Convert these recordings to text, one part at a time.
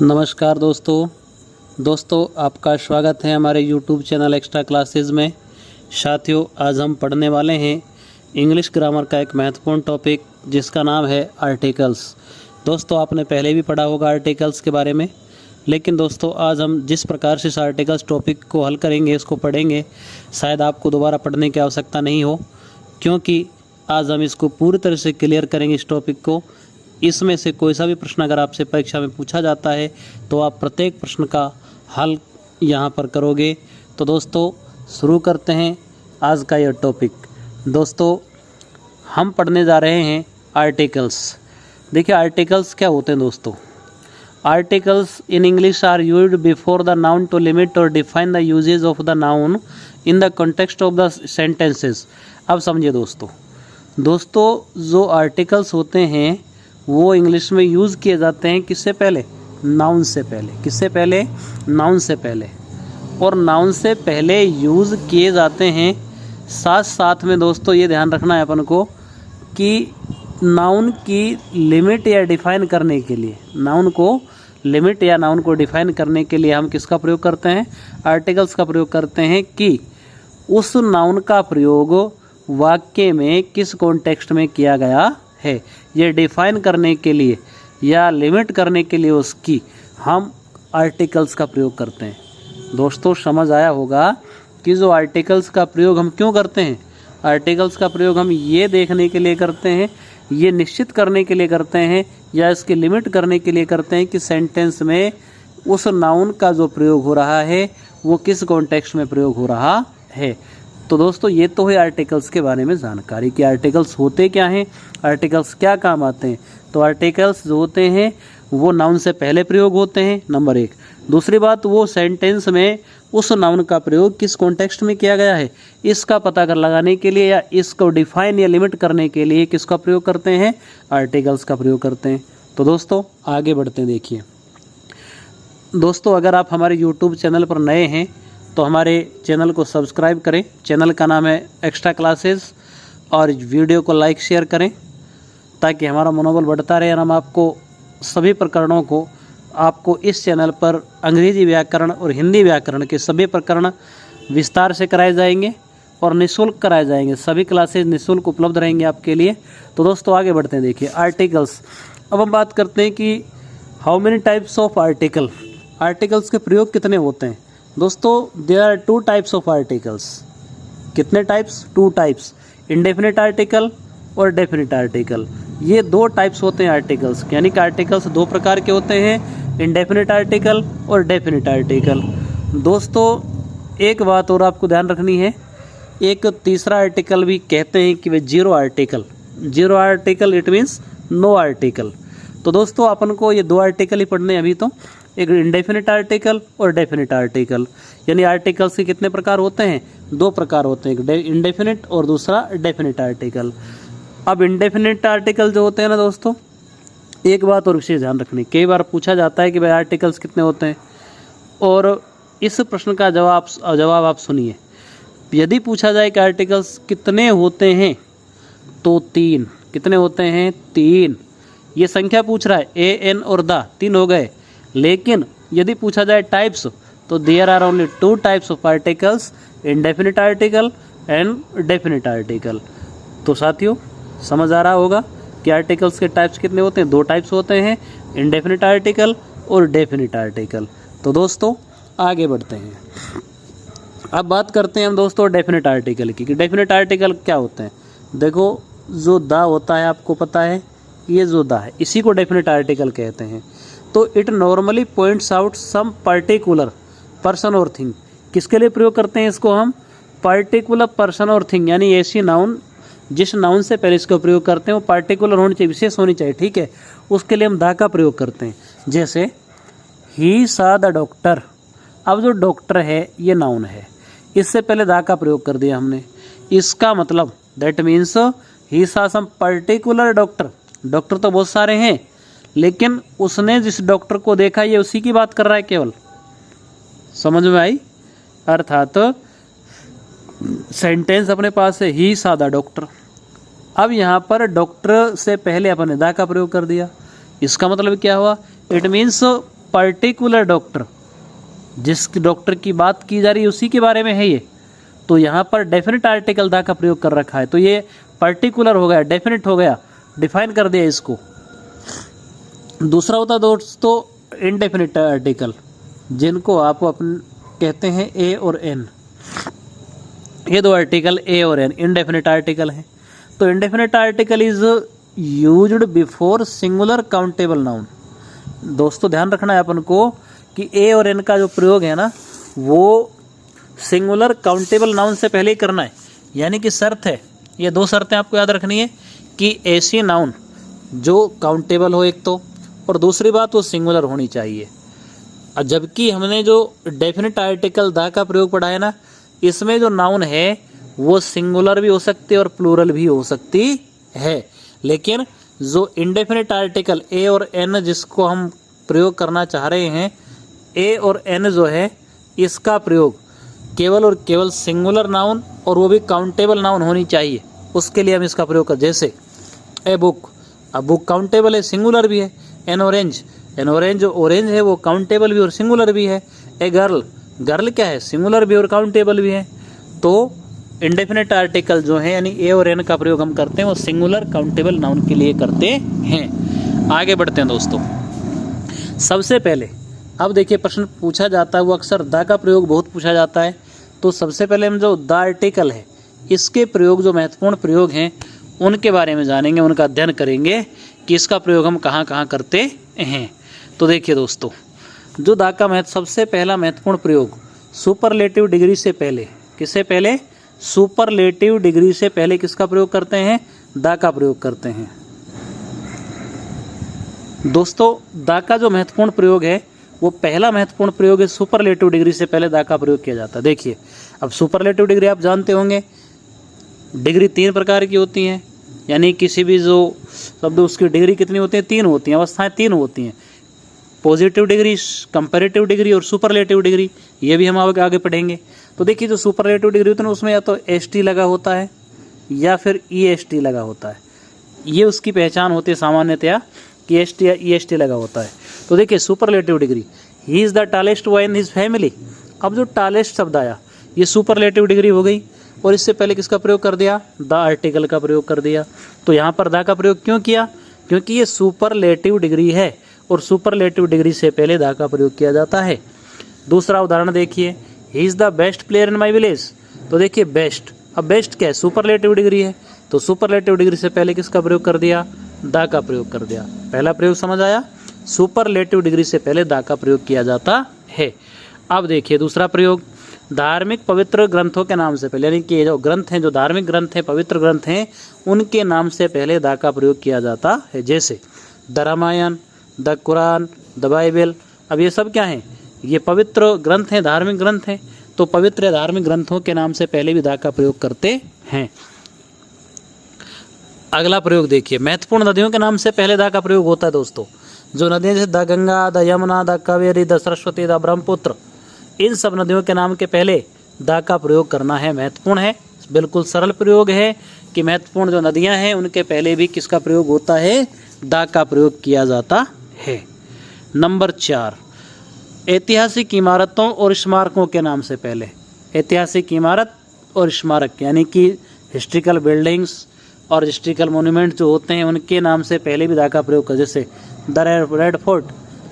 नमस्कार दोस्तों आपका स्वागत है हमारे YouTube चैनल एक्स्ट्रा क्लासेस में। साथियों, आज हम पढ़ने वाले हैं इंग्लिश ग्रामर का एक महत्वपूर्ण टॉपिक जिसका नाम है आर्टिकल्स। दोस्तों, आपने पहले भी पढ़ा होगा आर्टिकल्स के बारे में, लेकिन दोस्तों आज हम जिस प्रकार से इस आर्टिकल्स टॉपिक को हल करेंगे, इसको पढ़ेंगे, शायद आपको दोबारा पढ़ने की आवश्यकता नहीं हो, क्योंकि आज हम इसको पूरी तरह से क्लियर करेंगे इस टॉपिक को। इसमें से कोई सा भी प्रश्न अगर आपसे परीक्षा में पूछा जाता है तो आप प्रत्येक प्रश्न का हल यहाँ पर करोगे। तो दोस्तों शुरू करते हैं आज का यह टॉपिक। दोस्तों हम पढ़ने जा रहे हैं आर्टिकल्स। देखिए आर्टिकल्स क्या होते हैं दोस्तों। Articles in English are used before the noun to limit और define the usages of the noun in the context of the sentences. अब समझिए दोस्तों जो आर्टिकल्स होते हैं वो इंग्लिश में यूज़ किए जाते हैं किससे पहले? नाउन से पहले। किससे पहले? नाउन से पहले। और नाउन से पहले यूज़ किए जाते हैं। साथ साथ में दोस्तों ये ध्यान रखना है अपन को कि नाउन की लिमिट या डिफ़ाइन करने के लिए, नाउन को लिमिट या नाउन को डिफ़ाइन करने के लिए हम किसका प्रयोग करते हैं? आर्टिकल्स का प्रयोग करते हैं कि उस नाउन का प्रयोग वाक्य में किस कॉन्टेक्स्ट में किया गया है, ये डिफाइन करने के लिए या लिमिट करने के लिए उसकी हम आर्टिकल्स का प्रयोग करते हैं। दोस्तों समझ आया होगा कि जो आर्टिकल्स का प्रयोग हम क्यों करते हैं। आर्टिकल्स का प्रयोग हम ये देखने के लिए करते हैं, ये निश्चित करने के लिए करते हैं या इसकी लिमिट करने के लिए करते हैं कि सेंटेंस में उस नाउन का जो प्रयोग हो रहा है वो किस कॉन्टेक्स्ट में प्रयोग हो रहा है। तो दोस्तों ये तो है आर्टिकल्स के बारे में जानकारी कि आर्टिकल्स होते क्या हैं, आर्टिकल्स क्या काम आते हैं। तो आर्टिकल्स जो होते हैं वो नाउन से पहले प्रयोग होते हैं, नंबर एक। दूसरी बात, वो सेंटेंस में उस नाउन का प्रयोग किस कॉन्टेक्स्ट में किया गया है इसका पता कर लगाने के लिए या इसको डिफाइन या लिमिट करने के लिए किसका प्रयोग करते हैं? आर्टिकल्स का प्रयोग करते हैं। तो दोस्तों आगे बढ़ते हैं। देखिए दोस्तों, अगर आप हमारे यूट्यूब चैनल पर नए हैं तो हमारे चैनल को सब्सक्राइब करें। चैनल का नाम है एक्स्ट्रा क्लासेस, और वीडियो को लाइक शेयर करें ताकि हमारा मनोबल बढ़ता रहे और हम आपको सभी प्रकरणों को आपको इस चैनल पर अंग्रेजी व्याकरण और हिंदी व्याकरण के सभी प्रकरण विस्तार से कराए जाएंगे और निःशुल्क कराए जाएंगे। सभी क्लासेस निःशुल्क उपलब्ध रहेंगे आपके लिए। तो दोस्तों आगे बढ़ते हैं। देखिए आर्टिकल्स, अब हम बात करते हैं कि how many types of article, articles के प्रयोग कितने होते हैं। दोस्तों there are 2 types of articles. कितने टाइप्स? 2 टाइप्स, इंडेफिनिट आर्टिकल और डेफिनिट आर्टिकल। ये 2 टाइप्स होते हैं आर्टिकल्स, यानी कि आर्टिकल्स 2 प्रकार के होते हैं, इंडेफिनिट आर्टिकल और डेफिनिट आर्टिकल। दोस्तों एक बात और आपको ध्यान रखनी है, एक तीसरा आर्टिकल भी कहते हैं कि वे zero article. Zero article it means no article. तो दोस्तों अपन को ये 2 आर्टिकल ही पढ़ने हैं अभी तो, एक इंडेफिनिट आर्टिकल और डेफिनिट आर्टिकल। यानी आर्टिकल्स के कितने प्रकार होते हैं? 2 प्रकार होते हैं, एक इंडेफिनिट और दूसरा डेफिनिट आर्टिकल। अब इंडेफिनिट आर्टिकल जो होते हैं ना दोस्तों, एक बात और विशेष ध्यान रखनी, कई बार पूछा जाता है कि भाई आर्टिकल्स कितने होते हैं, और इस प्रश्न का जवाब आप सुनिए। यदि पूछा जाए कि आर्टिकल्स कितने होते हैं तो 3। कितने होते हैं? 3। ये संख्या पूछ रहा है, ए एन और द 3 हो गए। लेकिन यदि पूछा जाए टाइप्स तो there are only 2 types of articles, indefinite article and definite article. तो साथियों समझ आ रहा होगा कि आर्टिकल्स के टाइप्स कितने होते हैं? 2 टाइप्स होते हैं, इंडेफिनिट आर्टिकल और डेफिनिट आर्टिकल। तो दोस्तों आगे बढ़ते हैं। अब बात करते हैं हम दोस्तों डेफिनिट आर्टिकल की, कि डेफिनिट आर्टिकल क्या होते हैं। देखो जो द होता है आपको पता है, ये जो द है इसी को डेफिनिट आर्टिकल कहते हैं। तो it normally points out some particular person और थिंग। किसके लिए प्रयोग करते हैं इसको हम? पर्टिकुलर पर्सन और थिंग, यानी ऐसी नाउन जिस नाउन से पहले इसका प्रयोग करते हैं वो पार्टिकुलर होनी चाहिए, विशेष होनी चाहिए, ठीक है। उसके लिए हम द का प्रयोग करते हैं। जैसे ही सा द डॉक्टर। अब जो डॉक्टर है ये नाउन है, इससे पहले द का प्रयोग कर दिया हमने। इसका मतलब दैट मीन्स ही सा सम पर्टिकुलर डॉक्टर। डॉक्टर तो बहुत सारे हैं, लेकिन उसने जिस डॉक्टर को देखा ये उसी की बात कर रहा है केवल। समझ में आई? अर्थात सेंटेंस अपने पास है ही सा द डॉक्टर। अब यहाँ पर डॉक्टर से पहले अपन ने द का प्रयोग कर दिया। इसका मतलब क्या हुआ? इट मीन्स पर्टिकुलर डॉक्टर, जिस डॉक्टर की बात की जा रही है उसी के बारे में है ये, तो यहाँ पर डेफिनेट आर्टिकल द का प्रयोग कर रखा है, तो ये पर्टिकुलर हो गया, डेफिनेट हो गया, डिफाइन कर दिया इसको। दूसरा होता है दोस्तों इनडेफिनेट आर्टिकल, जिनको आप अपन कहते हैं ए और एन। ये दो आर्टिकल ए और एन इनडेफिनेट आर्टिकल हैं। तो indefinite article is used before singular countable noun. दोस्तों ध्यान रखना है अपन को कि ए और एन का जो प्रयोग है ना, वो सिंगुलर काउंटेबल नाउन से पहले ही करना है। यानी कि शर्त है, ये दो शर्तें आपको याद रखनी है कि ऐसी नाउन जो काउंटेबल हो एक तो, और दूसरी बात वो सिंगुलर होनी चाहिए। जबकि हमने जो डेफिनेट आर्टिकल द का प्रयोग पढ़ा है ना, इसमें जो नाउन है वो सिंगुलर भी हो सकती है और प्लूरल भी हो सकती है। लेकिन जो इनडेफिनेट आर्टिकल ए और एन जिसको हम प्रयोग करना चाह रहे हैं, ए और एन जो है इसका प्रयोग केवल और केवल सिंगुलर नाउन और वो भी काउंटेबल नाउन होनी चाहिए, उसके लिए हम इसका प्रयोग कर। जैसे ए बुक, अब बुक काउंटेबल है, सिंगुलर भी है। एन ऑरेंज, एन ऑरेंज जो ऑरेंज है वो काउंटेबल भी और सिंगुलर भी है। ए गर्ल, गर्ल क्या है, सिंगुलर भी और काउंटेबल भी है। तो इंडेफिनेट आर्टिकल जो है यानी ए और एन का प्रयोग हम करते हैं वो सिंगुलर काउंटेबल नाउन के लिए करते हैं। आगे बढ़ते हैं दोस्तों। सबसे पहले अब देखिए प्रश्न पूछा जाता है, वो अक्सर द का प्रयोग बहुत पूछा जाता है। तो सबसे पहले हम जो द आर्टिकल है इसके प्रयोग, जो महत्वपूर्ण प्रयोग हैं उनके बारे में जानेंगे, उनका अध्ययन करेंगे कि इसका प्रयोग हम कहाँ कहाँ करते हैं। तो देखिए दोस्तों, जो द का सबसे पहला महत्वपूर्ण प्रयोग सुपरलेटिव डिग्री से पहले, किससे पहले, सुपरलेटिव डिग्री से पहले किसका प्रयोग करते हैं, द का प्रयोग करते हैं। दोस्तों द का जो महत्वपूर्ण प्रयोग है वो पहला महत्वपूर्ण प्रयोग है, सुपरलेटिव डिग्री से पहले द का प्रयोग किया जाता है। देखिए अब सुपरलेटिव डिग्री आप जानते होंगे, डिग्री 3 प्रकार की होती हैं, यानी किसी भी जो शब्द उसकी डिग्री कितनी होती है, 3 होती हैं, अवस्थाएं 3 होती हैं, पॉजिटिव डिग्री, कंपैरेटिव डिग्री और सुपरलेटिव डिग्री। ये भी हम आगे पढ़ेंगे। तो देखिए जो सुपरलेटिव डिग्री होती है ना, उसमें या तो एसटी लगा होता है या फिर ईएसटी लगा होता है। ये उसकी पहचान होती है सामान्यतया कि एसटी या ईएसटी लगा होता है। तो देखिए superlative degree, he is the tallest boy in his family. अब जो टालेस्ट शब्द आया ये सुपरलेटिव डिग्री हो गई, और इससे पहले किसका प्रयोग कर दिया, द आर्टिकल का प्रयोग कर दिया। तो यहाँ पर द का प्रयोग क्यों किया, क्योंकि ये सुपरलेटिव डिग्री है और सुपरलेटिव डिग्री से पहले द का प्रयोग किया जाता है। दूसरा उदाहरण देखिए, he is the best player in my village. तो देखिए बेस्ट, अब बेस्ट क्या है, सुपरलेटिव डिग्री है, तो सुपरलेटिव डिग्री से पहले किसका प्रयोग कर दिया, द का प्रयोग कर दिया। पहला प्रयोग समझ आया, सुपरलेटिव डिग्री से पहले द का प्रयोग किया जाता है। अब देखिए दूसरा प्रयोग, धार्मिक पवित्र ग्रंथों के नाम से पहले, यानी कि जो ग्रंथ हैं, जो धार्मिक ग्रंथ हैं, पवित्र ग्रंथ हैं, उनके नाम से पहले द का प्रयोग किया जाता है। जैसे the Ramayana, the Quran, the Bible. अब ये सब क्या हैं, ये पवित्र ग्रंथ हैं, धार्मिक ग्रंथ हैं, तो पवित्र धार्मिक ग्रंथों के नाम से पहले भी द का प्रयोग करते हैं। अगला प्रयोग देखिए, महत्वपूर्ण नदियों के नाम से पहले द का प्रयोग होता है दोस्तों। जो नदियाँ जैसे the Ganga, the Yamuna, the Kaveri, the Saraswati, the Brahmaputra, इन सब नदियों के नाम के पहले द का प्रयोग करना है, महत्वपूर्ण है। बिल्कुल सरल प्रयोग है कि महत्वपूर्ण जो नदियां हैं उनके पहले भी किसका प्रयोग होता है, द का प्रयोग किया जाता है। नंबर 4, ऐतिहासिक इमारतों और स्मारकों के नाम से पहले। ऐतिहासिक इमारत और स्मारक यानी कि हिस्ट्रिकल बिल्डिंग्स और हिस्ट्रिकल मोन्यूमेंट जो होते हैं उनके नाम से पहले भी द का प्रयोग कर। जैसे the red fort,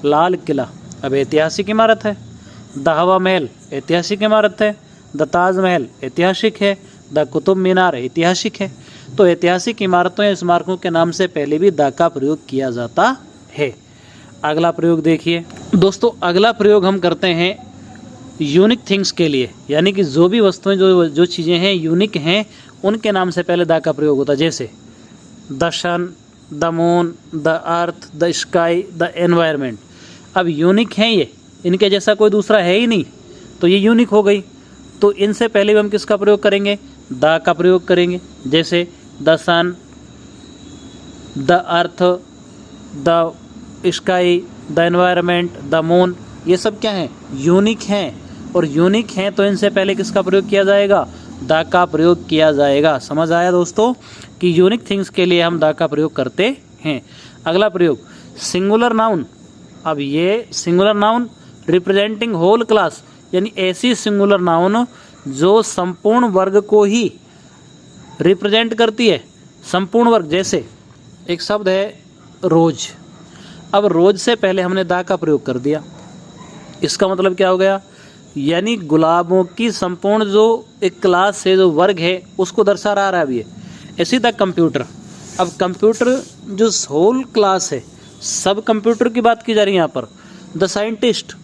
Lal Qila, अब ऐतिहासिक इमारत है। द हवा महल ऐतिहासिक इमारत है। द ताजमहल ऐतिहासिक है। द कुतुब मीनार ऐतिहासिक है। तो ऐतिहासिक इमारतों या स्मारकों के नाम से पहले भी द का प्रयोग किया जाता है। अगला प्रयोग देखिए दोस्तों, अगला प्रयोग हम करते हैं यूनिक थिंग्स के लिए, यानी कि जो भी वस्तुएं जो चीज़ें हैं यूनिक हैं उनके नाम से पहले द का प्रयोग होता है। जैसे the sun, the moon, the earth, the sky, the environment. अब यूनिक हैं ये, इनके जैसा कोई दूसरा है ही नहीं, तो ये यूनिक हो गई। तो इनसे पहले भी हम किसका प्रयोग करेंगे, द का प्रयोग करेंगे। जैसे the sun, the earth, the sky, the environment, the moon, ये सब क्या हैं, यूनिक हैं। और यूनिक हैं तो इनसे पहले किसका प्रयोग किया जाएगा, द का प्रयोग किया जाएगा। समझ आया दोस्तों कि यूनिक थिंग्स के लिए हम द का प्रयोग करते हैं। अगला प्रयोग, सिंगुलर नाउन अब ये singular noun representing whole class, यानी ऐसी सिंगुलर नाउन जो संपूर्ण वर्ग को ही रिप्रेजेंट करती है, संपूर्ण वर्ग। जैसे एक शब्द है रोज, अब रोज से पहले हमने दा का प्रयोग कर दिया, इसका मतलब क्या हो गया, यानी गुलाबों की संपूर्ण जो एक क्लास है, जो वर्ग है, उसको दर्शा रहा है। अब ये इसी तरह कंप्यूटर, अब कंप्यूटर जो होल क्लास है, सब कंप्यूटर की बात की जा रही है यहाँ पर। द साइंटिस्ट,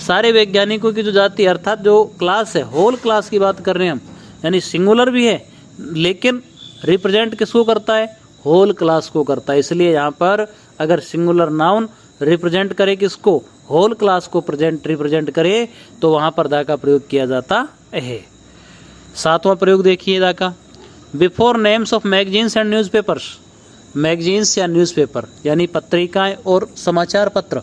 सारे वैज्ञानिकों की जो जाति अर्थात जो क्लास है, होल क्लास की बात कर रहे हैं हम, यानी सिंगुलर भी है लेकिन रिप्रेजेंट किसको करता है, होल क्लास को करता है। इसलिए यहाँ पर अगर सिंगुलर नाउन रिप्रेजेंट करे किसको, होल क्लास को रिप्रेजेंट करे, तो वहाँ पर दा का प्रयोग किया जाता है। 7वां प्रयोग देखिए दा का, before names of magazines and newspapers, magazines या न्यूज़पेपर यानी पत्रिकाएं और समाचार पत्र,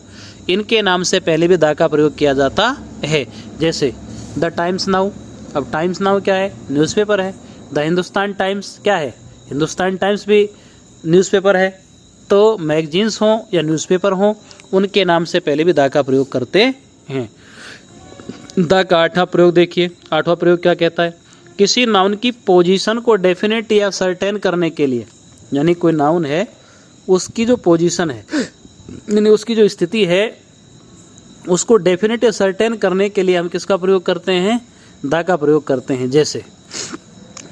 इनके नाम से पहले भी दा का प्रयोग किया जाता है। जैसे द टाइम्स नाउ, अब टाइम्स नाउ क्या है, न्यूज़पेपर है। द हिंदुस्तान टाइम्स क्या है, हिंदुस्तान टाइम्स भी न्यूज़पेपर है। तो मैगजीन्स हों या न्यूज़पेपर हों, उनके नाम से पहले भी दा का प्रयोग करते हैं। दा का 8वां प्रयोग देखिए, 8वां प्रयोग क्या कहता है, किसी नाउन की पोजीशन को डेफिनेट या सर्टेन करने के लिए, यानी कोई नाउन है उसकी जो पोजीशन है, यानी उसकी जो स्थिति है, उसको डेफिनेट या सर्टेन करने के लिए हम किसका प्रयोग करते हैं, दा का प्रयोग करते हैं। जैसे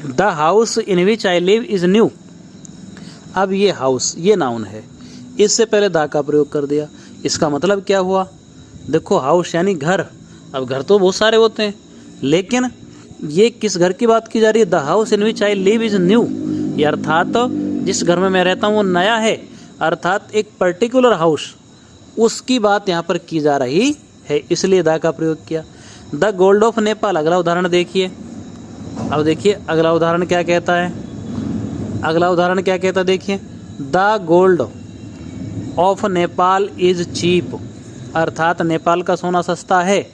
the house in which I live is new, अब ये हाउस ये नाउन है, इससे पहले दा का प्रयोग कर दिया। इसका मतलब क्या हुआ, देखो हाउस यानी घर, अब घर तो बहुत सारे होते हैं लेकिन ये किस घर की बात की जा रही है, the house in which I live is new, ये अर्थात जिस घर में मैं रहता हूँ वो नया है, अर्थात एक पर्टिकुलर हाउस, उसकी बात यहाँ पर की जा रही है, इसलिए दा का प्रयोग किया। द गोल्ड ऑफ नेपाल, अगला उदाहरण देखिए। अब देखिए अगला उदाहरण क्या कहता है, अगला उदाहरण क्या कहता है, देखिए the gold of Nepal is cheap, अर्थात नेपाल का सोना सस्ता है।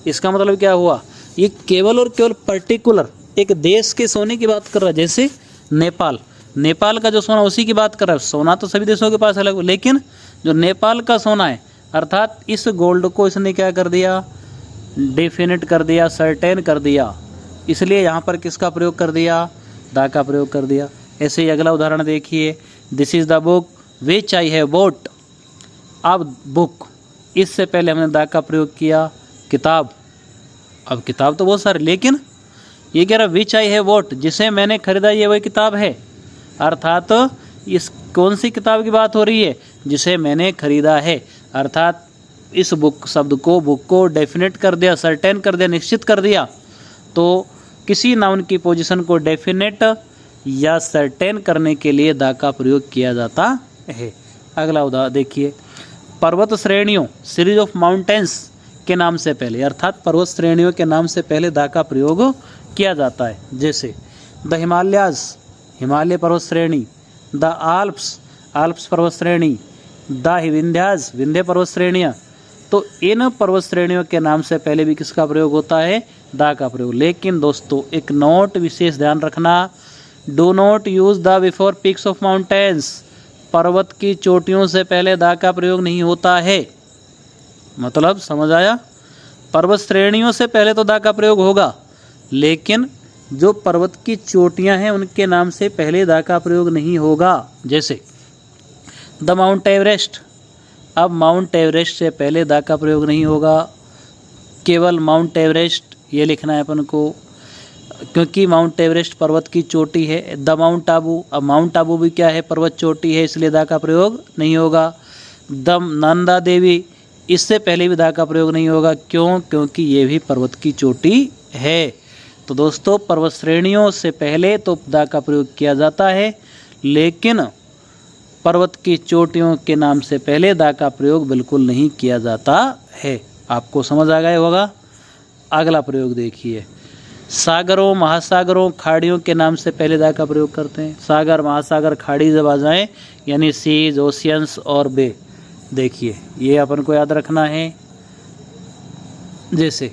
इसका मतलब क्या हुआ, ये केवल और केवल पर्टिकुलर एक देश के सोने की बात कर रहा है। जैसे नेपाल, नेपाल का जो सोना उसी की बात कर रहा है। सोना तो सभी देशों के पास अलग, लेकिन जो नेपाल का सोना है, अर्थात इस गोल्ड को इसने क्या कर दिया, डेफिनेट कर दिया, सर्टेन कर दिया, इसलिए यहाँ पर किसका प्रयोग कर दिया, दा का प्रयोग कर दिया। ऐसे ही अगला उदाहरण देखिए, this is the book which I have bought, अब बुक, इससे पहले हमने दा का प्रयोग किया, किताब, अब किताब तो बहुत सारे, लेकिन ये कह रहा विच आई हैव बॉट, जिसे मैंने खरीदा ये वही किताब है, अर्थात इस कौन सी किताब की बात हो रही है, जिसे मैंने खरीदा है, अर्थात इस बुक शब्द को, बुक को डेफिनेट कर दिया, सर्टेन कर दिया, निश्चित कर दिया। तो किसी नाउन की पोजीशन को डेफिनेट या सर्टेन करने के लिए दा का प्रयोग किया जाता है। अगला उदाहरण देखिए, पर्वत श्रेणियों, सीरीज ऑफ माउंटेन्स के नाम से पहले, अर्थात पर्वत श्रेणियों के नाम से पहले दा का प्रयोग किया जाता है। जैसे द हिमालयाज, हिमालय पर्वत श्रेणी, द आल्प्स, आल्प्स पर्वत श्रेणी, द विंध्याज, विंध्य पर्वत श्रेणियाँ। तो इन पर्वत श्रेणियों के नाम से पहले भी किसका प्रयोग होता है, दा का प्रयोग। लेकिन दोस्तों एक नोट विशेष ध्यान रखना, do not use the before peaks of mountains, पर्वत की चोटियों से पहले दा का प्रयोग नहीं होता है। मतलब समझ आया, पर्वत श्रेणियों से पहले तो दा का प्रयोग होगा, लेकिन जो पर्वत की चोटियां हैं उनके नाम से पहले दा का प्रयोग नहीं होगा। जैसे द माउंट एवरेस्ट, अब माउंट एवरेस्ट से पहले दा का प्रयोग नहीं होगा, केवल माउंट एवरेस्ट ये लिखना है अपन को, क्योंकि माउंट एवरेस्ट पर्वत की चोटी है। द माउंट आबू, अब माउंट आबू भी क्या है, पर्वत चोटी है, इसलिए दा का प्रयोग नहीं होगा। द नंदा देवी, इससे पहले भी दा का प्रयोग नहीं होगा, क्यों, क्योंकि ये भी पर्वत की चोटी है। तो दोस्तों पर्वत श्रेणियों से पहले तो दा का प्रयोग किया जाता है, लेकिन पर्वत की चोटियों के नाम से पहले दा का प्रयोग बिल्कुल नहीं किया जाता है। आपको समझ आ गया होगा। अगला प्रयोग देखिए, सागरों, महासागरों, खाड़ियों के नाम से पहले दा का प्रयोग करते हैं। सागर, महासागर, खाड़ी जब आ जाएँ, यानी सीज, ओशियंस और बे, देखिए ये अपन को याद रखना है। जैसे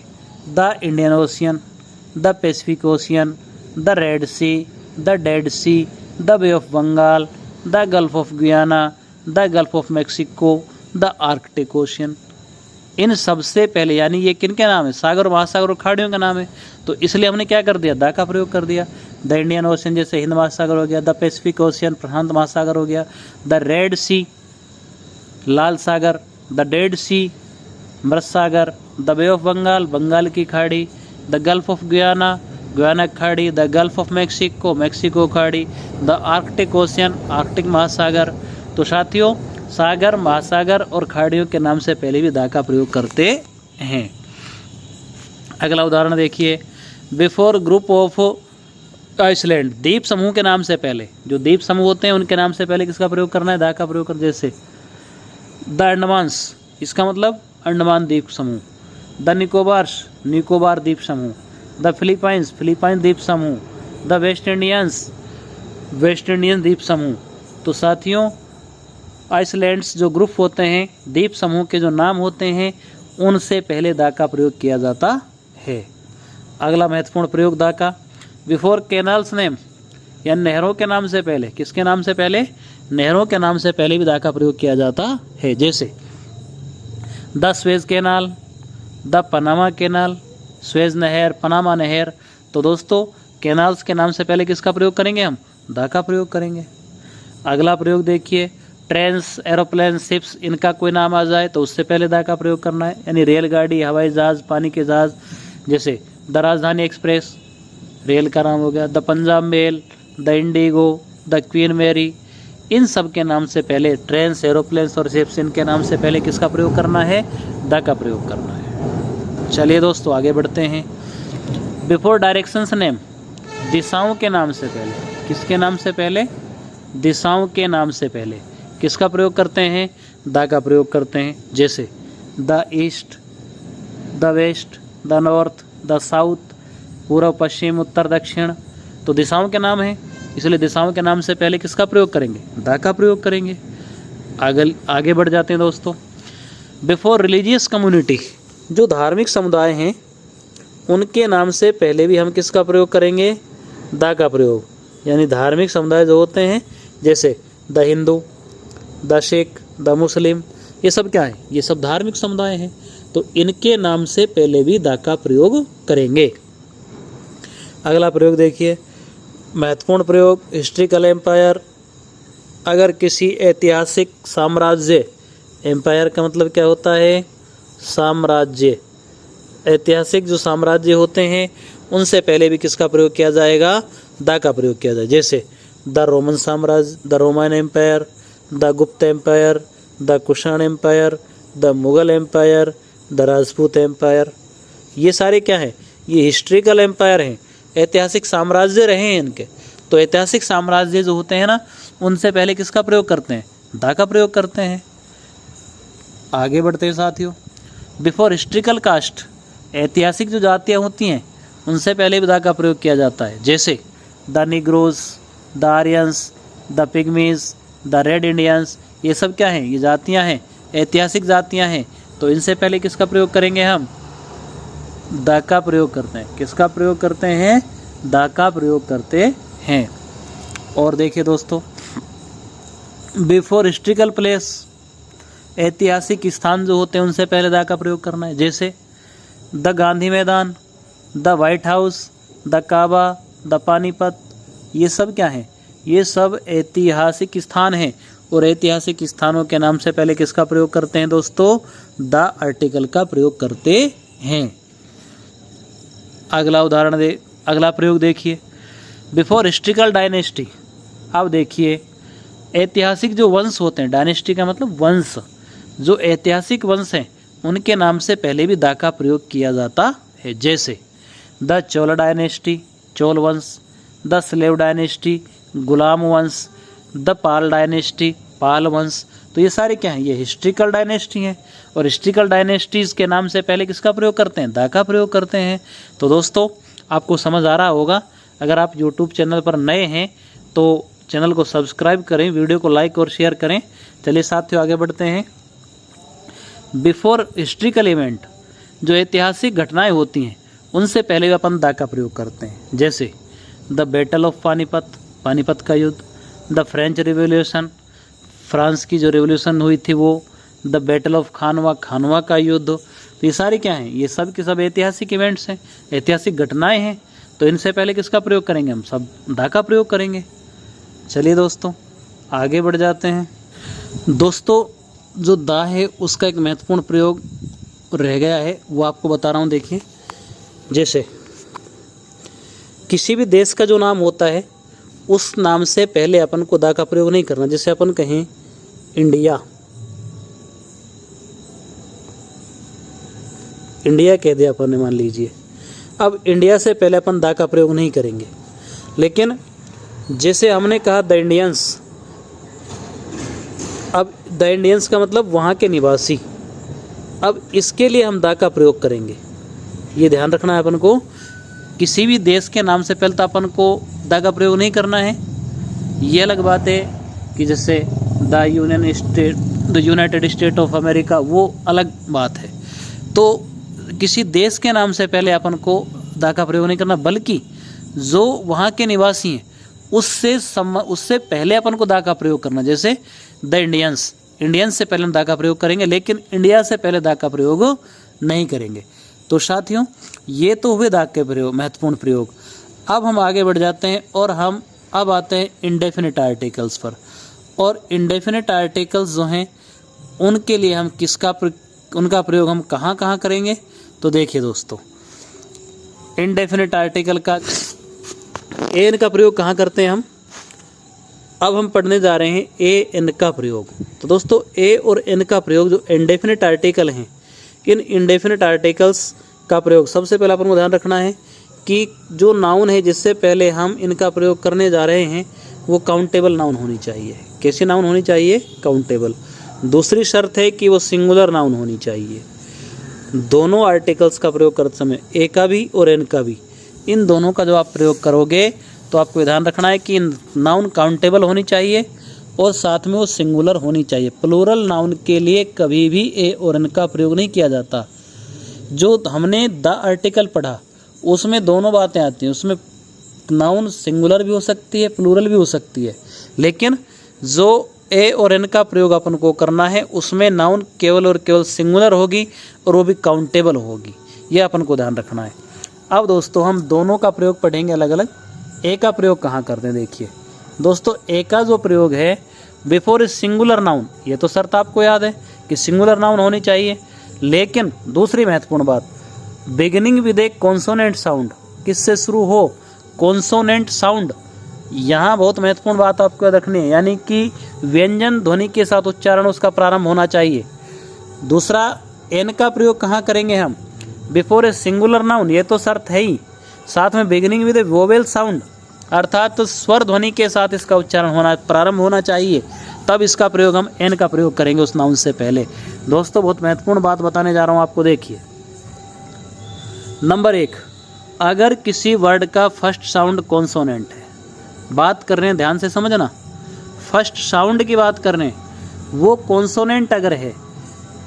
the Indian Ocean, the Pacific Ocean, the Red Sea, the Dead Sea, the Bay of Bengal, the Gulf of Guyana, the Gulf of Mexico, the Arctic Ocean. इन सबसे पहले, यानी ये किन के नाम है, सागर, महासागर और खाड़ियों का नाम है, तो इसलिए हमने क्या कर दिया, द का प्रयोग कर दिया। द इंडियन ओशियन जैसे हिंद महासागर हो गया, द पैसिफिक ओशियन प्रशांत महासागर हो गया, द रेड सी लाल सागर, द डेड सी मृत सागर, the Bay of Bengal Bengal की खाड़ी, the Gulf of Guyana Guyana खाड़ी, the Gulf of Mexico Mexico खाड़ी, द आर्कटिक ओशियन आर्कटिक महासागर। तो साथियों, सागर, महासागर और खाड़ियों के नाम से पहले भी द का प्रयोग करते हैं। अगला उदाहरण देखिए, बिफोर ग्रुप ऑफ आइसलैंड, द्वीप समूह के नाम से पहले, जो द्वीप समूह होते हैं उनके नाम से पहले किसका प्रयोग करना है, द का प्रयोग कर। जैसे द अंडमान्स, इसका मतलब अंडमान द्वीप समूह, द निकोबार्स निकोबार द्वीप समूह, द फिलीपाइंस फिलीपाइन द्वीप समूह, the West Indians West Indian द्वीप समूह। तो साथियों, आइसलैंड्स जो ग्रुप होते हैं, द्वीप समूह के जो नाम होते हैं, उनसे पहले द का प्रयोग किया जाता है। अगला महत्वपूर्ण प्रयोग द का, बिफोर कैनाल्स नेम, या नहरों के नाम से पहले, किसके नाम से पहले, नहरों के नाम से पहले भी द का प्रयोग किया जाता है। जैसे the Suez canal, the Panama canal, Suez नहर, पनामा नहर। तो दोस्तों, कैनाल्स के नाम से पहले किसका प्रयोग करेंगे, हम द का प्रयोग करेंगे। अगला प्रयोग देखिए, ट्रेन्स, एरोप्लेन, शिप्स, इनका कोई नाम आ जाए तो उससे पहले द का प्रयोग करना है, यानी रेलगाड़ी, हवाई जहाज, पानी के जहाज। जैसे द राजधानी एक्सप्रेस रेल का नाम हो गया, the Punjab Mail, the Indigo, the Queen Mary. इन सब के नाम से पहले, ट्रेन्स, एरोप्लेन्स और शिप्स, इनके नाम से पहले किसका प्रयोग करना है, द का प्रयोग करना है। चलिए दोस्तों, आगे बढ़ते हैं। बिफोर डायरेक्शंस नेम, दिशाओं के नाम से पहले, किसके नाम से पहले, दिशाओं के नाम से पहले किसका प्रयोग करते हैं, द का प्रयोग करते हैं। जैसे the east, the west, the north, the south, पूर्व, पश्चिम, उत्तर, दक्षिण। तो दिशाओं के नाम हैं, इसलिए दिशाओं के नाम से पहले किसका प्रयोग करेंगे, द का प्रयोग करेंगे। आगे बढ़ जाते हैं दोस्तों। बिफोर रिलीजियस कम्युनिटी, जो धार्मिक समुदाय हैं, उनके नाम से पहले भी हम किसका प्रयोग करेंगे, द का प्रयोग। यानी धार्मिक समुदाय जो होते हैं, जैसे the Hindu, the Sikh, the Muslim, ये सब क्या है, ये सब धार्मिक समुदाय हैं, तो इनके नाम से पहले भी द का प्रयोग करेंगे। अगला प्रयोग देखिए, महत्वपूर्ण प्रयोग, हिस्ट्रिकल एम्पायर। अगर किसी ऐतिहासिक साम्राज्य, एम्पायर का मतलब क्या होता है, साम्राज्य, ऐतिहासिक जो साम्राज्य होते हैं उनसे पहले भी किसका प्रयोग किया जाएगा, द का प्रयोग किया जाए। जैसे द रोमन साम्राज्य, the Roman empire, the Gupta empire, the Kushan empire, the Mughal empire, the Rajput empire. ये सारे क्या हैं, ये हिस्ट्रिकल एम्पायर हैं, ऐतिहासिक साम्राज्य रहे हैं इनके। तो ऐतिहासिक साम्राज्य जो होते हैं ना, उनसे पहले किसका प्रयोग करते हैं, द का प्रयोग करते हैं। आगे बढ़ते हैं साथियों। बिफोर हिस्ट्रिकल कास्ट, ऐतिहासिक जो जातियाँ होती हैं उनसे पहले भी द का प्रयोग किया जाता है। जैसे the Negroes, the Aryans, the Pygmies, the Red Indians. ये सब क्या हैं, ये जातियाँ हैं, ऐतिहासिक जातियाँ हैं, तो इनसे पहले किसका प्रयोग करेंगे हम, द का प्रयोग करते हैं। किसका प्रयोग करते हैं, द का प्रयोग करते हैं। और देखिए दोस्तों, बिफोर हिस्ट्रिकल प्लेस, ऐतिहासिक स्थान जो होते हैं उनसे पहले द का प्रयोग करना है। जैसे the Gandhi Maidan, the White House, the Kaaba, the Panipat. ये सब क्या हैं, ये सब ऐतिहासिक स्थान हैं, और ऐतिहासिक स्थानों के नाम से पहले किसका प्रयोग करते हैं दोस्तों, द आर्टिकल का प्रयोग करते हैं। अगला प्रयोग देखिए, बिफोर हिस्ट्रिकल डायनेस्टी। अब देखिए, ऐतिहासिक जो वंश होते हैं, डायनेस्टी का मतलब वंश, जो ऐतिहासिक वंश हैं उनके नाम से पहले भी द का प्रयोग किया जाता है। जैसे द चोल डायनेस्टी, चोल वंश, द स्लेव डायनेस्टी, गुलाम वंश, द पाल डायनेस्टी, पाल वंश। तो ये सारे क्या हैं, ये हिस्ट्रिकल डायनेस्टी हैं, और हिस्ट्रिकल डायनेस्टीज़ के नाम से पहले किसका प्रयोग करते हैं, द का प्रयोग करते हैं। तो दोस्तों, आपको समझ आ रहा होगा। अगर आप यूट्यूब चैनल पर नए हैं तो चैनल को सब्सक्राइब करें, वीडियो को लाइक और शेयर करें। चलिए साथियों, आगे बढ़ते हैं। बिफोर हिस्ट्रिकल इवेंट, जो ऐतिहासिक घटनाएं होती हैं उनसे पहले अपन द का प्रयोग करते हैं। जैसे the battle of Panipat, Panipat का युद्ध, द फ्रेंच रिवॉल्यूशन, फ्रांस की जो रिवॉल्यूशन हुई थी वो, द बैटल ऑफ खानवा, खानवा का युद्ध। तो ये सारी क्या हैं, ये सब के सब ऐतिहासिक इवेंट्स हैं, ऐतिहासिक घटनाएं हैं। तो इनसे पहले किसका प्रयोग करेंगे, हम सब दा का प्रयोग करेंगे। चलिए दोस्तों आगे बढ़ जाते हैं। दोस्तों जो दा है उसका एक महत्वपूर्ण प्रयोग रह गया है, वो आपको बता रहा हूँ। देखिए, जैसे किसी भी देश का जो नाम होता है उस नाम से पहले अपन को दा का प्रयोग नहीं करना। जैसे अपन कहें इंडिया, इंडिया कह दिया अपन ने, मान लीजिए। अब इंडिया से पहले अपन दा का प्रयोग नहीं करेंगे। लेकिन जैसे हमने कहा द इंडियंस, अब द इंडियंस का मतलब वहाँ के निवासी। अब इसके लिए हम दा का प्रयोग करेंगे, ये ध्यान रखना है अपन को। किसी भी देश के नाम से पहले तो अपन को दा का प्रयोग नहीं करना है। ये अलग बात है कि जैसे the United state of America, वो अलग बात है। तो किसी देश के नाम से पहले अपन को दा का प्रयोग नहीं करना, बल्कि जो वहाँ के निवासी हैं उससे पहले अपन को दा का प्रयोग करना। जैसे द इंडियंस, इंडियंस से पहले हम दा का प्रयोग करेंगे, लेकिन इंडिया से पहले दा का प्रयोग नहीं करेंगे। तो साथियों ये तो हुए दा के प्रयोग, महत्वपूर्ण प्रयोग। अब हम आगे बढ़ जाते हैं और हम अब आते हैं इंडेफिनिट आर्टिकल्स पर। और इंडेफिनिट आर्टिकल्स जो हैं उनके लिए हम उनका प्रयोग हम कहाँ कहाँ करेंगे। तो देखिए दोस्तों, इंडेफिनिट आर्टिकल का एन का प्रयोग कहाँ करते हैं हम। अब हम पढ़ने जा रहे हैं ए एन का प्रयोग। तो दोस्तों ए और एन का प्रयोग जो इंडेफिनिट आर्टिकल हैं, इन इंडेफिनिट आर्टिकल्स का प्रयोग सबसे पहले अपन को ध्यान रखना है कि जो नाउन है जिससे पहले हम इनका प्रयोग करने जा रहे हैं वो काउंटेबल नाउन होनी चाहिए। कैसी नाउन होनी चाहिए, काउंटेबल। दूसरी शर्त है कि वो सिंगुलर नाउन होनी चाहिए। दोनों आर्टिकल्स का प्रयोग करते समय, ए का भी और एन का भी, इन दोनों का जो आप प्रयोग करोगे तो आपको ध्यान रखना है कि नाउन काउंटेबल होनी चाहिए और साथ में वो सिंगुलर होनी चाहिए। प्लूरल नाउन के लिए कभी भी ए और एन का प्रयोग नहीं किया जाता। जो हमने द आर्टिकल पढ़ा उसमें दोनों बातें आती हैं, उसमें नाउन सिंगुलर भी हो सकती है, प्लूरल भी हो सकती है, लेकिन जो ए और एन का प्रयोग अपन को करना है उसमें नाउन केवल और केवल सिंगुलर होगी और वो भी काउंटेबल होगी। ये अपन को ध्यान रखना है। अब दोस्तों हम दोनों का प्रयोग पढ़ेंगे अलग अलग। ए का प्रयोग कहाँ करते हैं, देखिए दोस्तों ए का जो प्रयोग है बिफोर ए सिंगुलर नाउन, ये तो शर्त आपको याद है कि सिंगुलर नाउन होनी चाहिए। लेकिन दूसरी महत्वपूर्ण बात, beginning with A consonant sound, किससे शुरू हो, कॉन्सोनेंट साउंड। यहाँ बहुत महत्वपूर्ण बात आपको याद रखनी है, यानी कि व्यंजन ध्वनि के साथ उच्चारण उसका प्रारंभ होना चाहिए। दूसरा एन का प्रयोग कहाँ करेंगे हम, बिफोर ए सिंगुलर नाउन, ये तो शर्त है ही। साथ में beginning with A vowel sound, अर्थात स्वर ध्वनि के साथ इसका उच्चारण होना प्रारंभ होना चाहिए, तब इसका प्रयोग हम एन का प्रयोग करेंगे उस नाउन से पहले। दोस्तों बहुत महत्वपूर्ण बात बताने जा रहा हूँ आपको, देखिए। नंबर 1, अगर किसी वर्ड का फर्स्ट साउंड कॉन्सोनेंट है, बात कर रहे हैं ध्यान से समझना, फर्स्ट साउंड की बात कर रहे हैं, वो कॉन्सोनेंट अगर है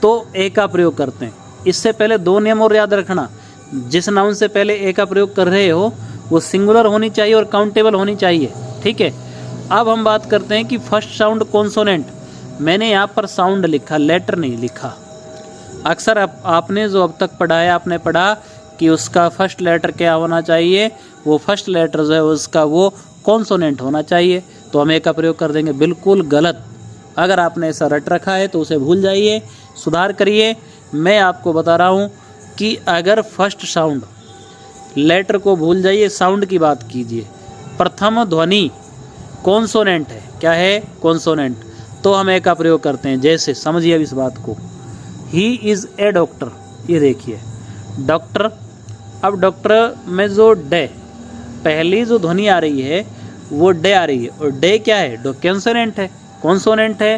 तो ए का प्रयोग करते हैं। इससे पहले 2 नियम और याद रखना, जिस नाउन से पहले ए का प्रयोग कर रहे हो वो सिंगुलर होनी चाहिए और काउंटेबल होनी चाहिए, ठीक है। अब हम बात करते हैं कि फर्स्ट साउंड कॉन्सोनेंट, मैंने यहाँ पर साउंड लिखा, लेटर नहीं लिखा। अक्सर आपने जो अब तक पढ़ा है, आपने पढ़ा कि उसका फर्स्ट लेटर क्या होना चाहिए, वो फर्स्ट लेटर जो है उसका वो कॉन्सोनेंट होना चाहिए, तो हम ए का प्रयोग कर देंगे। बिल्कुल गलत। अगर आपने ऐसा रट रखा है तो उसे भूल जाइए, सुधार करिए। मैं आपको बता रहा हूँ कि अगर फर्स्ट साउंड, लेटर को भूल जाइए, साउंड की बात कीजिए, प्रथम ध्वनि कॉन्सोनेंट है, क्या है, कॉन्सोनेंट, तो हम ए का प्रयोग करते हैं। जैसे समझिए अब इस बात को, ही इज़ ए डॉक्टर, ये देखिए डॉक्टर। अब डॉक्टर में जो डे, पहली जो ध्वनि आ रही है वो डे आ रही है, और डे क्या है, कॉन्सोनेंट है, कॉन्सोनेंट है,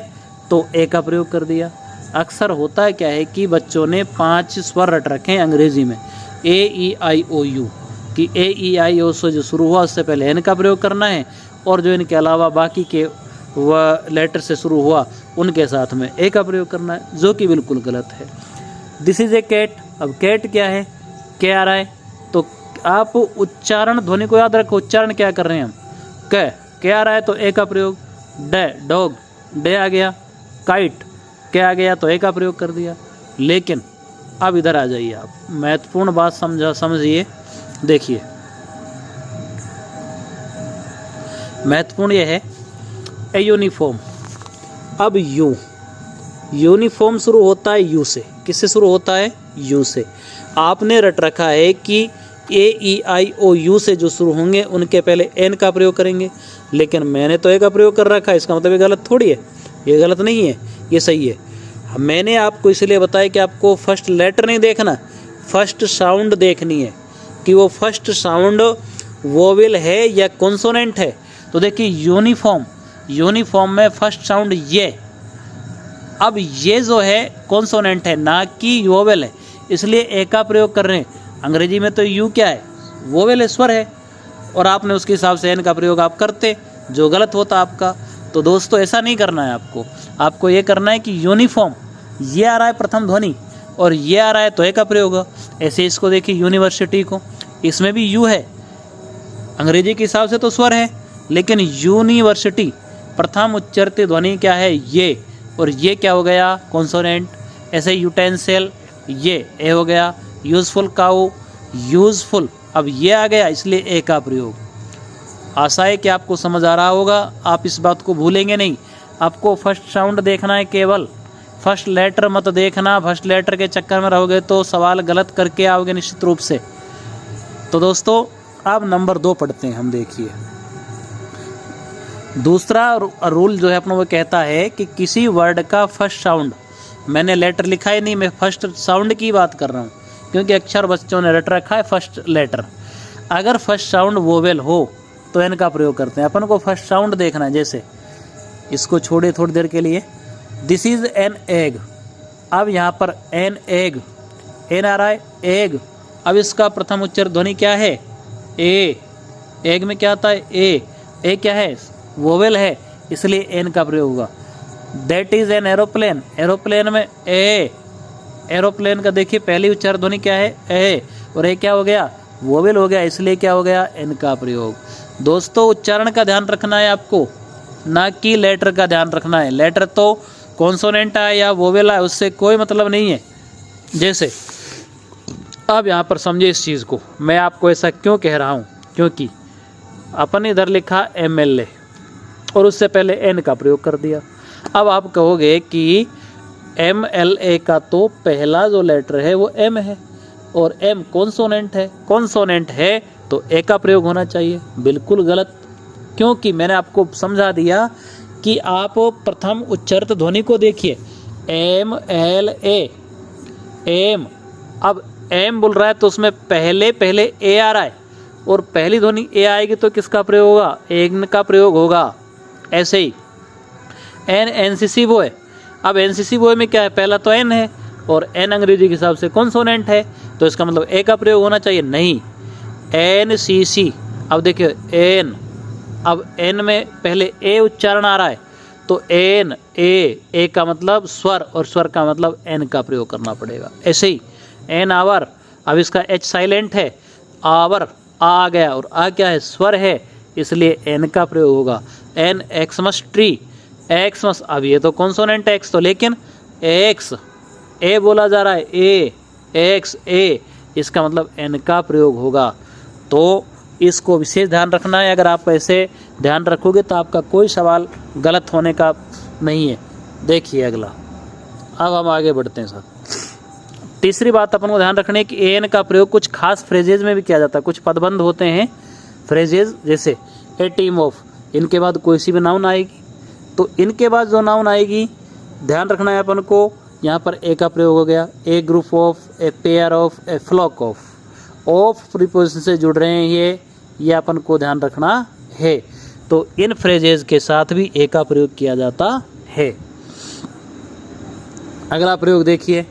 तो ए का प्रयोग कर दिया। अक्सर होता है क्या है कि बच्चों ने 5 स्वर रट रखे हैं अंग्रेजी में, ए ई आई ओ यू, कि ए ई आई ओ से जो शुरू हुआ उससे पहले एन का प्रयोग करना है, और जो इनके अलावा बाकी के वह लेटर से शुरू हुआ उनके साथ में ए का प्रयोग करना है, जो कि बिल्कुल गलत है। दिस इज़ ए कैट, अब कैट क्या है, क्या आ रहा है, तो आप उच्चारण ध्वनि को याद रखो, उच्चारण क्या कर रहे हैं हम, क्या आ रहा है तो ए का प्रयोग। डे, डॉग, डे आ गया। काइट, क्या आ गया तो ए का प्रयोग कर दिया। लेकिन अब इधर आ जाइए आप, महत्वपूर्ण बात समझिए, देखिए महत्वपूर्ण ये है ए यूनिफॉर्म। अब यूनिफॉर्म शुरू होता है यू से। किससे शुरू होता है? यू से। आपने रट रखा है कि ए ई आई ओ यू से जो शुरू होंगे उनके पहले एन का प्रयोग करेंगे, लेकिन मैंने तो ए का प्रयोग कर रखा है। इसका मतलब ये गलत थोड़ी है, ये गलत नहीं है, ये सही है। मैंने आपको इसलिए बताया कि आपको फर्स्ट लेटर नहीं देखना, फर्स्ट साउंड देखनी है कि वो फर्स्ट साउंड वोवेल है या कॉन्सोनेंट है। तो देखिए यूनिफॉर्म में फर्स्ट साउंड ये, अब ये जो है कॉन्सोनेंट है ना कि वोवेल है, इसलिए ए का प्रयोग कर रहे हैं। अंग्रेजी में तो यू क्या है? वोवेल है, स्वर है, और आपने उसके हिसाब से एन का प्रयोग आप करते, जो गलत होता आपका। तो दोस्तों ऐसा नहीं करना है आपको ये करना है कि यूनिफॉर्म ये आ रहा है प्रथम ध्वनि और ये आ रहा है तो ए का प्रयोग होगा। ऐसे इसको देखिए यूनिवर्सिटी को, इसमें भी यू है, अंग्रेजी के हिसाब से तो स्वर है, लेकिन यूनिवर्सिटी प्रथम उच्चारित ध्वनि क्या है? ये, और ये क्या हो गया? कॉन्सोनेंट। ऐसे यूटेंसिल ये ए हो गया। यूजफुल काऊ यूजफुल, अब ये आ गया, इसलिए ए का प्रयोग। आशा है कि आपको समझ आ रहा होगा, आप इस बात को भूलेंगे नहीं। आपको फर्स्ट साउंड देखना है, केवल फर्स्ट लेटर मत देखना। फर्स्ट लेटर के चक्कर में रहोगे तो सवाल गलत करके आओगे निश्चित रूप से। तो दोस्तों अब नंबर 2 पढ़ते हैं हम। देखिए दूसरा रूल जो है अपना वो कहता है कि किसी वर्ड का फर्स्ट साउंड, मैंने लेटर लिखा ही नहीं, मैं फर्स्ट साउंड की बात कर रहा हूँ, क्योंकि अक्षर बच्चों ने रट रखा है फर्स्ट लेटर। अगर फर्स्ट साउंड वोवेल हो तो एन का प्रयोग करते हैं। अपन को फर्स्ट साउंड देखना है। जैसे इसको छोड़े थोड़ी देर के लिए, दिस इज एन एग। अब यहाँ पर एन एग, एन आ रहा है एग। अब इसका प्रथम उच्चार ध्वनि क्या है? ए। एग में क्या आता है? ए क्या है? वोवेल है, इसलिए एन का प्रयोग होगा। That is an aeroplane, aeroplane में ए, एरोप्लेन का देखिए पहली उच्चार ध्वनि क्या है? ए, और ए क्या हो गया? वोवेल हो गया, इसलिए क्या हो गया? एन का प्रयोग। दोस्तों उच्चारण का ध्यान रखना है आपको, ना कि लेटर का ध्यान रखना है। लेटर तो कॉन्सोनेंट आए या वोवेल आए उससे कोई मतलब नहीं है। जैसे अब यहाँ पर समझे इस चीज़ को, मैं आपको ऐसा क्यों कह रहा हूँ, क्योंकि अपन इधर लिखा MLA और उससे पहले एन का प्रयोग कर दिया। अब आप कहोगे कि MLA का तो पहला जो लेटर है वो M है और M कॉन्सोनेंट है, कॉन्सोनेंट है तो ए का प्रयोग होना चाहिए। बिल्कुल गलत, क्योंकि मैंने आपको समझा दिया कि आप प्रथम उच्चारित ध्वनि को देखिए, MLA, एम। अब एम बोल रहा है तो उसमें पहले ए आ रहा है, और पहली ध्वनि ए आएगी तो किसका प्रयोग होगा? एन का प्रयोग होगा। ऐसे ही NCC वो है। अब NCC वो में क्या है? पहला तो एन है और एन अंग्रेजी के हिसाब से कॉन्सोनेंट है, तो इसका मतलब ए का प्रयोग होना चाहिए। नहीं, NCC। अब देखिए एन, अब एन में पहले ए उच्चारण आ रहा है तो एन, ए का मतलब स्वर और स्वर का मतलब एन का प्रयोग करना पड़ेगा। ऐसे ही एन आवर, अब इसका एच साइलेंट है, आवर आ गया और आ क्या है? स्वर है, इसलिए एन का प्रयोग होगा। एन एक्समस ट्री, एक्समस, अब ये तो कॉन्सोनेंट एक्स तो, लेकिन एक्स ए बोला जा रहा है, ए एक्स ए, इसका मतलब एन का प्रयोग होगा। तो इसको विशेष ध्यान रखना है। अगर आप ऐसे ध्यान रखोगे तो आपका कोई सवाल गलत होने का नहीं है। देखिए अगला, अब हम आगे बढ़ते हैं सर। तीसरी बात अपन को ध्यान रखनी है कि एन का प्रयोग कुछ खास फ्रेजेज में भी किया जाता है। कुछ पदबंध होते हैं फ्रेजेज, जैसे ए टीम ऑफ, इनके बाद कोई सी भी नाउन आएगी तो इनके बाद जो नाउन आएगी ध्यान रखना है अपन को, यहाँ पर ए का प्रयोग हो गया। A group of, a pair of, a flock of preposition से जुड़ रहे हैं ये अपन को ध्यान रखना है। तो इन फ्रेजेज के साथ भी ए का प्रयोग किया जाता है। अगला प्रयोग देखिए,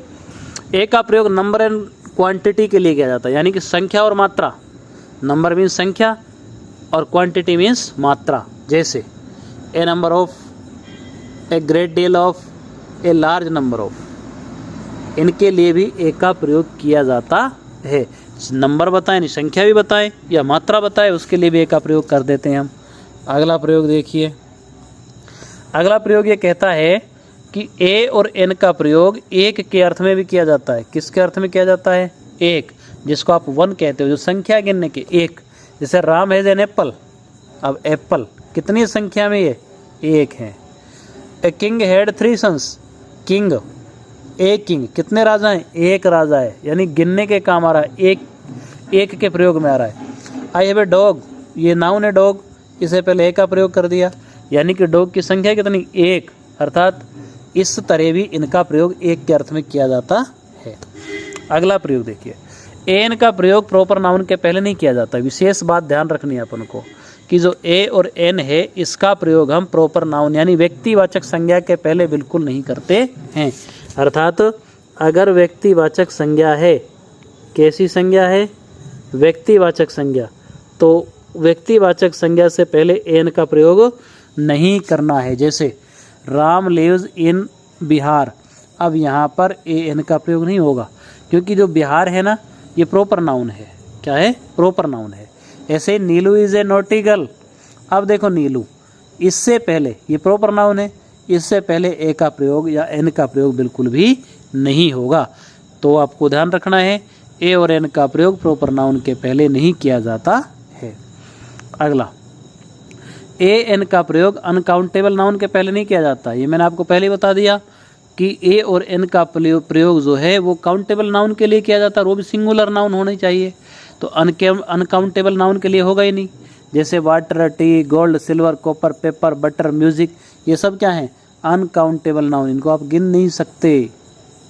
ए का प्रयोग नंबर एंड क्वांटिटी के लिए किया जाता है, यानी कि संख्या और मात्रा। नंबर मीन्स संख्या और क्वांटिटी मीन्स मात्रा। जैसे a number of, a great deal of, a large number of, इनके लिए भी ए का प्रयोग किया जाता है। नंबर बताएं, नहीं संख्या भी बताएं या मात्रा बताएं, उसके लिए भी ए का प्रयोग कर देते हैं हम। अगला प्रयोग देखिए, अगला प्रयोग ये कहता है कि ए और एन का प्रयोग एक के अर्थ में भी किया जाता है। किसके अर्थ में किया जाता है? एक, जिसको आप वन कहते हो, जो संख्या गिनने के एक। जैसे राम हैज एन एप्पल, अब एप्पल कितनी संख्या में? ये एक है। A king had 3 sons, king, a king, कितने राजा हैं? एक राजा है, यानी गिनने के काम आ रहा है, एक के प्रयोग में आ रहा है। आई हैव ए डॉग, ये नाउन है डॉग, इसे पहले ए का प्रयोग कर दिया, यानी कि डॉग की संख्या कितनी? एक, अर्थात इस तरह भी इनका प्रयोग एक के अर्थ में किया जाता है। अगला प्रयोग देखिए, एन का प्रयोग प्रॉपर नाउन के पहले नहीं किया जाता। विशेष बात ध्यान रखनी है अपन को कि जो ए और एन है, इसका प्रयोग हम प्रॉपर नाउन यानी व्यक्तिवाचक संज्ञा के पहले बिल्कुल नहीं करते हैं। अर्थात अगर व्यक्तिवाचक संज्ञा है, कैसी संज्ञा है? व्यक्तिवाचक संज्ञा, तो व्यक्तिवाचक संज्ञा से पहले एन का प्रयोग नहीं करना है। जैसे राम लिव्स इन बिहार, अब यहाँ पर ए एन का प्रयोग नहीं होगा, क्योंकि जो बिहार है ना, ये प्रॉपर नाउन है। क्या है? प्रॉपर नाउन है। ऐसे नीलू इज ए नॉटी गर्ल, अब देखो नीलू, इससे पहले ये प्रॉपर नाउन है, इससे पहले ए का प्रयोग या एन का प्रयोग बिल्कुल भी नहीं होगा। तो आपको ध्यान रखना है, ए और एन का प्रयोग प्रॉपर नाउन के पहले नहीं किया जाता है। अगला, ए एन का प्रयोग अनकाउंटेबल नाउन के पहले नहीं किया जाता। ये मैंने आपको पहले बता दिया कि ए और एन का प्रयोग जो है वो काउंटेबल नाउन के लिए किया जाता है, वो भी सिंगुलर नाउन होनी चाहिए। तो अनकाउंटेबल नाउन के लिए होगा ही नहीं। जैसे water, T, gold, silver, copper, paper, butter, music, ये सब क्या है? अनकाउंटेबल नाउन, इनको आप गिन नहीं सकते,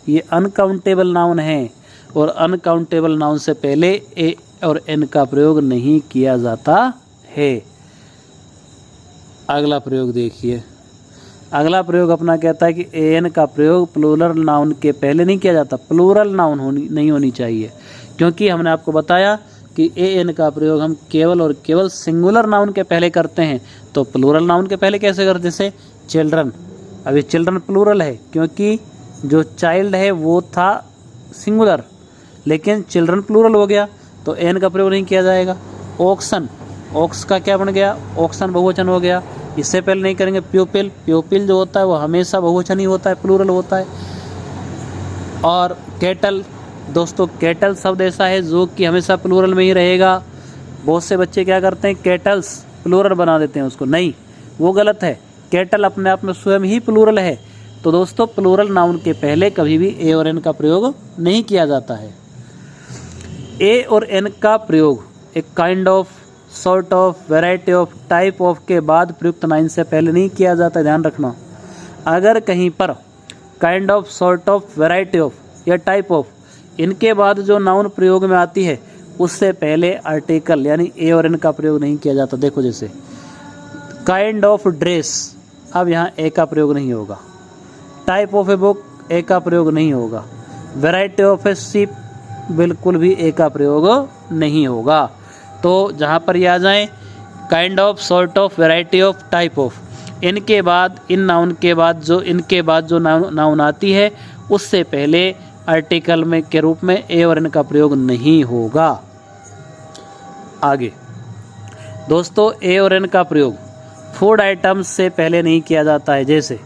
ये अनकाउंटेबल नाउन है। और अनकाउंटेबल नाउन से पहले ए और एन का प्रयोग नहीं किया जाता है। अगला प्रयोग देखिए, अगला प्रयोग अपना कहता है कि ए एन का प्रयोग प्लूरल नाउन के पहले नहीं किया जाता। प्लूरल नाउन नहीं होनी चाहिए, क्योंकि हमने आपको बताया कि ए एन का प्रयोग हम केवल और केवल सिंगुलर नाउन के पहले करते हैं। तो प्लूरल नाउन के पहले कैसे करते? जैसे चिल्ड्रन, अभी चिल्ड्रन प्लूरल है, क्योंकि जो चाइल्ड है वो था सिंगुलर, लेकिन चिल्ड्रन प्लूरल हो गया, तो एन का प्रयोग नहीं किया जाएगा। ऑक्सन, ऑक्स का क्या बन गया? ऑक्सन बहुवचन हो गया, इससे पहले नहीं करेंगे। प्यूपिल, प्यूपिल जो होता है वो हमेशा बहुवचन ही होता है, प्लूरल होता है। और कैटल, दोस्तों कैटल शब्द ऐसा है जो कि हमेशा प्लूरल में ही रहेगा। बहुत से बच्चे क्या करते हैं, कैटल्स प्लूरल बना देते हैं उसको, नहीं, वो गलत है। कैटल अपने आप में स्वयं ही प्लूरल है। तो दोस्तों प्लूरल नाउन के पहले कभी भी ए और एन का प्रयोग नहीं किया जाता है। ए और एन का प्रयोग एक kind of, sort of, variety of, type of के बाद प्रयुक्त नाउन से पहले नहीं किया जाता, ध्यान रखना। अगर कहीं पर kind of, sort of, variety of या टाइप ऑफ, इनके बाद जो नाउन प्रयोग में आती है उससे पहले आर्टिकल यानी ए और एन का प्रयोग नहीं किया जाता। देखो जैसे काइंड ऑफ ड्रेस, अब यहाँ ए का प्रयोग नहीं होगा। टाइप ऑफ ए बुक, ए का प्रयोग नहीं होगा। वैरायटी ऑफ ए शिप, बिल्कुल भी ए का प्रयोग नहीं होगा। तो जहाँ पर ये आ जाए kind of, sort of, variety of, type of, इनके बाद, इन नाउन के बाद जो इनके बाद जो नाउन आती है उससे पहले आर्टिकल में के रूप में ए और एन का प्रयोग नहीं होगा। आगे दोस्तों, ए और एन का प्रयोग फूड आइटम्स से पहले नहीं किया जाता है। जैसे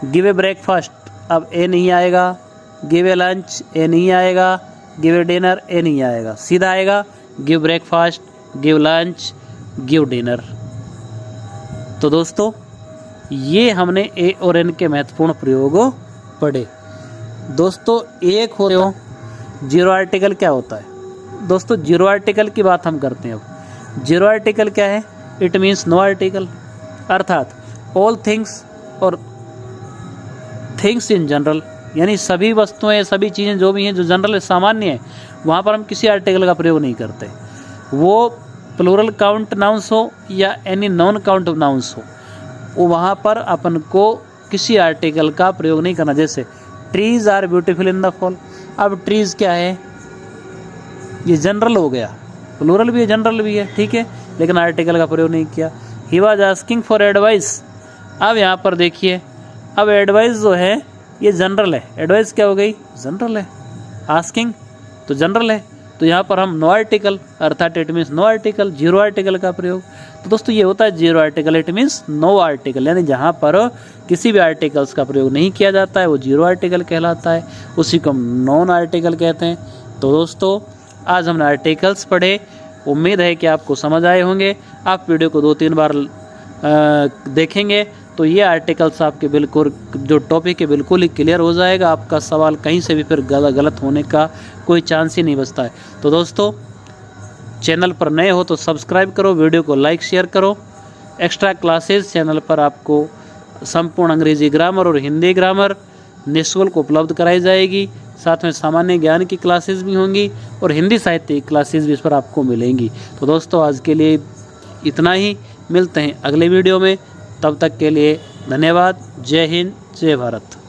गिव ए ब्रेकफास्ट, अब ए नहीं आएगा। गिव ए लंच, ए नहीं आएगा। गिव ए डिनर, ए नहीं आएगा, सीधा आएगा give breakfast, give lunch, give dinner. तो दोस्तों ये हमने ए और एन के महत्वपूर्ण प्रयोग पढ़े। दोस्तों एक हो जीरो आर्टिकल क्या होता है? दोस्तों जीरो आर्टिकल की बात हम करते हैं। अब जीरो आर्टिकल क्या है? इट मीन्स नो आर्टिकल, अर्थात ऑल थिंग्स और थिंग्स इन जनरल, यानी सभी वस्तुएं, सभी चीज़ें जो भी हैं जो जनरल सामान्य है, वहाँ पर हम किसी आर्टिकल का प्रयोग नहीं करते। वो प्लूरल काउंट नाउंस हो या एनी नॉन काउंट नाउंस हो, वो वहाँ पर अपन को किसी आर्टिकल का प्रयोग नहीं करना। जैसे trees are beautiful in the fall, अब ट्रीज क्या है? ये जनरल हो गया, प्लूरल भी है जनरल भी है, ठीक है, लेकिन आर्टिकल का प्रयोग नहीं किया। He was asking for advice, अब यहाँ पर देखिए, अब एडवाइस जो है ये जनरल है। एडवाइस क्या हो गई? जनरल है। आस्किंग तो जनरल है, तो यहाँ पर हम नो आर्टिकल, अर्थात it means no article, zero article का प्रयोग। तो दोस्तों ये होता है zero article, it means no article, यानी जहाँ पर किसी भी आर्टिकल्स का प्रयोग नहीं किया जाता है वो जीरो आर्टिकल कहलाता है, उसी को हम नॉन आर्टिकल कहते हैं। तो दोस्तों आज हमने आर्टिकल्स पढ़े, उम्मीद है कि आपको समझ आए होंगे। आप वीडियो को 2-3 बार देखेंगे तो ये आर्टिकल्स आपके बिल्कुल जो टॉपिक है बिल्कुल ही क्लियर हो जाएगा। आपका सवाल कहीं से भी फिर गलत होने का कोई चांस ही नहीं बचता है। तो दोस्तों चैनल पर नए हो तो सब्सक्राइब करो, वीडियो को लाइक शेयर करो। एक्स्ट्रा क्लासेस चैनल पर आपको संपूर्ण अंग्रेजी ग्रामर और हिंदी ग्रामर निःशुल्क उपलब्ध कराई जाएगी। साथ में सामान्य ज्ञान की क्लासेस भी होंगी और हिंदी साहित्य की क्लासेस भी इस पर आपको मिलेंगी। तो दोस्तों आज के लिए इतना ही, मिलते हैं अगले वीडियो में। तब तक के लिए धन्यवाद। जय हिंद, जय भारत।